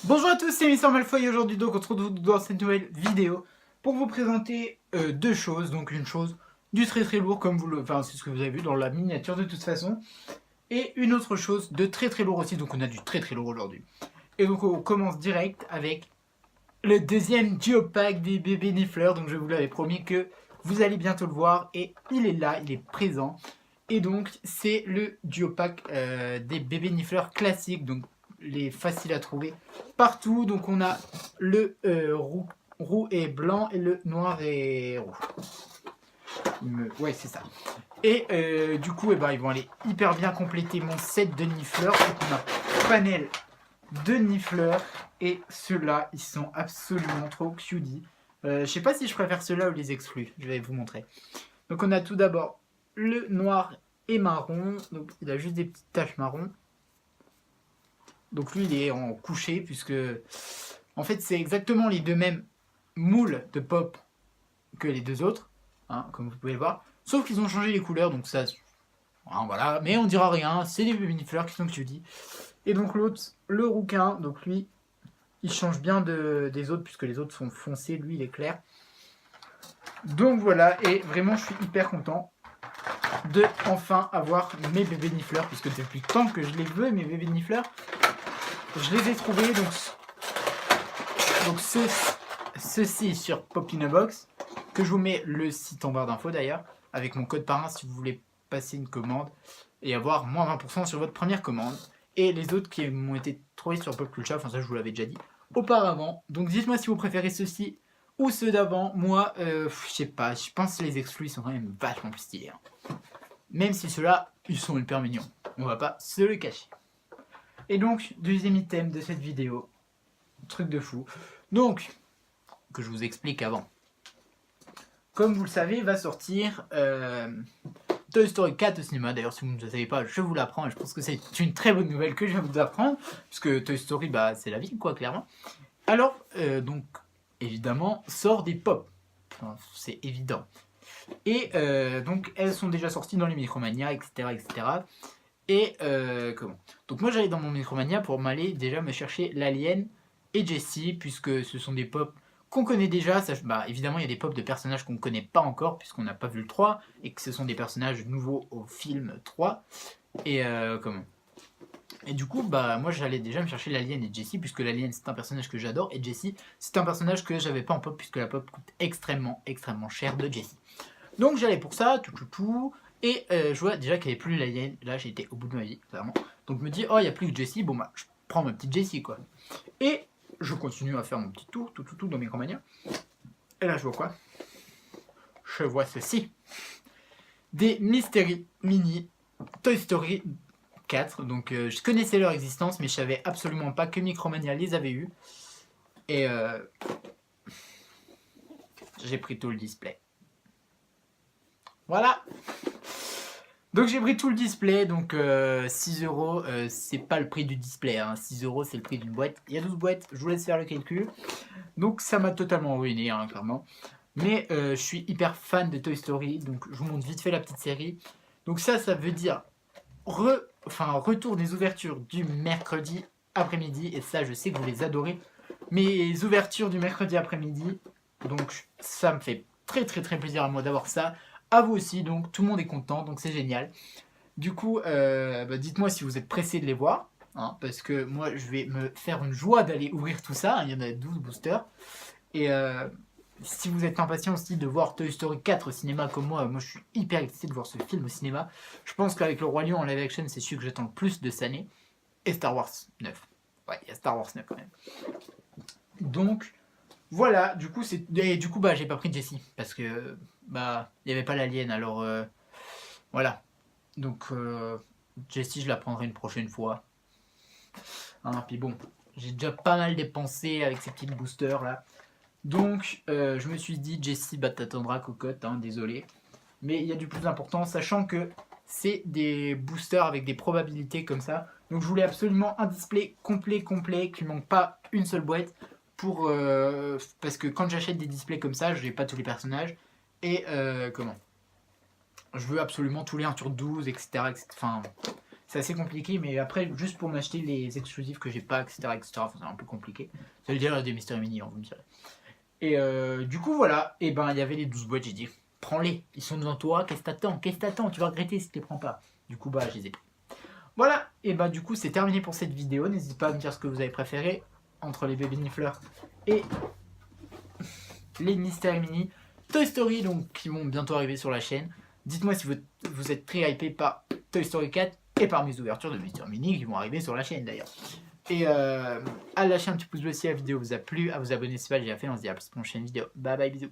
Bonjour à tous, c'est Mister Malfoy et aujourd'hui donc on se retrouve dans cette nouvelle vidéo pour vous présenter deux choses. Donc une chose du très très lourd comme enfin c'est ce que vous avez vu dans la miniature de toute façon, et une autre chose de très très lourd aussi. Donc on a du très très lourd aujourd'hui. Et donc on commence direct avec le deuxième duo-pack des bébés Niffleurs. Donc je vous l'avais promis que vous allez bientôt le voir et il est là, il est présent. Et donc c'est le duo-pack des bébés Niffleurs classiques, donc les faciles à trouver partout. Donc on a le roux et blanc et le noir et roux. Ouais, c'est ça. Et du coup, ils vont aller hyper bien compléter mon set de Niffleurs. Donc on a panel de Niffleurs et ceux-là, ils sont absolument trop cutie. Je sais pas si je préfère ceux-là ou les exclus. Je vais vous montrer. Donc on a tout d'abord le noir et marron. Donc il a juste des petites taches marron. Donc lui, il est en couché puisque en fait c'est exactement les deux mêmes moules de pop que les deux autres, hein, comme vous pouvez le voir. Sauf qu'ils ont changé les couleurs, donc ça, hein, voilà. Mais on dira rien. C'est des mini-fleurs qui sont cuties. Et donc l'autre, le rouquin, donc lui, il change bien des autres puisque les autres sont foncés, lui il est clair. Donc voilà, et vraiment je suis hyper content de enfin avoir mes bébés Niffleurs, puisque depuis le temps que je les veux, mes bébés Niffleurs, je les ai trouvés. Donc ceci sur Popinabox, que je vous mets le site en barre d'infos d'ailleurs, avec mon code parrain si vous voulez passer une commande et avoir moins 20% sur votre première commande. Et les autres qui m'ont été trouvés sur Popculture, enfin ça je vous l'avais déjà dit auparavant. Donc dites-moi si vous préférez ceux-ci ou ceux d'avant. Moi, je sais pas, je pense que les exclus sont quand même vachement plus stylés. Hein. Même si ceux-là, ils sont hyper mignons. On va pas se le cacher. Et donc, deuxième item de cette vidéo. Truc de fou. Donc, que je vous explique avant. Comme vous le savez, va sortir Toy Story 4 au cinéma. D'ailleurs, si vous ne le savez pas, je vous l'apprends. Et je pense que c'est une très bonne nouvelle que je vais vous apprendre. Puisque Toy Story, c'est la vie, quoi, clairement. Alors, donc, évidemment, sort des pop. Enfin, c'est évident. Et donc, elles sont déjà sorties dans les Micromania, etc. etc. Et comment Donc, moi, j'allais dans mon Micromania pour m'aller déjà me chercher l'Alien et Jessie, puisque ce sont des pop qu'on connaît déjà. Ça, évidemment, il y a des pop de personnages qu'on ne connaît pas encore, puisqu'on n'a pas vu le 3, et que ce sont des personnages nouveaux au film 3. Et comment Et du coup, moi j'allais déjà me chercher l'Alien et Jessie, puisque l'Alien c'est un personnage que j'adore, et Jessie c'est un personnage que j'avais pas en pop, puisque la pop coûte extrêmement, extrêmement cher de Jessie. Donc j'allais pour ça, tout, et je vois déjà qu'il n'y avait plus l'Alien, là j'étais au bout de ma vie, clairement. Donc je me dis, oh il n'y a plus que Jessie, bon je prends ma petite Jessie quoi. Et je continue à faire mon petit tour, tout dans mes grands manières. Et là je vois quoi Je vois ceci. Des Mystery Mini Toy Story 4. Donc je connaissais leur existence, mais je savais absolument pas que Micromania les avait eus. Et j'ai pris tout le display. Voilà. Donc j'ai pris tout le display, donc 6 euros, c'est pas le prix du display, hein. 6 euros c'est le prix d'une boîte. Il y a 12 boîtes, je vous laisse faire le calcul. Donc ça m'a totalement ruiné, hein, clairement. Mais je suis hyper fan de Toy Story, donc je vous montre vite fait la petite série. Donc ça veut dire retour des ouvertures du mercredi après-midi, et ça je sais que vous les adorez. Mes ouvertures du mercredi après-midi, donc ça me fait très très très plaisir à moi d'avoir ça. À vous aussi, donc tout le monde est content, donc c'est génial. Du coup, dites-moi si vous êtes pressés de les voir, hein, parce que moi je vais me faire une joie d'aller ouvrir tout ça, hein, il y en a 12 boosters. Et si vous êtes impatient aussi de voir Toy Story 4 au cinéma comme moi je suis hyper excité de voir ce film au cinéma. Je pense qu'avec le Roi Lion en live action, c'est celui que j'attends le plus de cette année. Et Star Wars 9. Ouais, il y a Star Wars 9 quand même. Donc, voilà, du coup, j'ai pas pris Jessie, parce que, il n'y avait pas l'alien, alors, voilà. Donc, Jessie, je la prendrai une prochaine fois. Hein, puis bon, j'ai déjà pas mal dépensé avec ces petits boosters, là. Donc, je me suis dit, Jessie, t'attendras, cocotte, hein, désolé. Mais il y a du plus important, sachant que c'est des boosters avec des probabilités comme ça. Donc, je voulais absolument un display complet, qu'il ne manque pas une seule boîte. Parce que quand j'achète des displays comme ça, je n'ai pas tous les personnages. Et je veux absolument tous les 1 sur 12, etc. Enfin, c'est assez compliqué, mais après, juste pour m'acheter les exclusifs que j'ai pas, etc., enfin, c'est un peu compliqué. Ça veut dire des Mystery Mini, hein, vous me direz. Et du coup, voilà, et ben, il y avait les 12 boîtes, j'ai dit, prends-les, ils sont devant toi, qu'est-ce que t'attends, tu vas regretter si tu les prends pas. Du coup, bah, je les ai pris. Voilà, et bah, du coup, c'est terminé pour cette vidéo, n'hésitez pas à me dire ce que vous avez préféré, entre les bébés Niffleurs et les Mystery Mini. Toy Story, donc, qui vont bientôt arriver sur la chaîne. Dites-moi si vous êtes très hypé par Toy Story 4 et par mes ouvertures de Mystery Mini qui vont arriver sur la chaîne d'ailleurs. Et à lâcher un petit pouce bleu si la vidéo vous a plu, à vous abonner si ce n'est pas déjà fait. On se dit à la prochaine vidéo. Bye bye, bisous.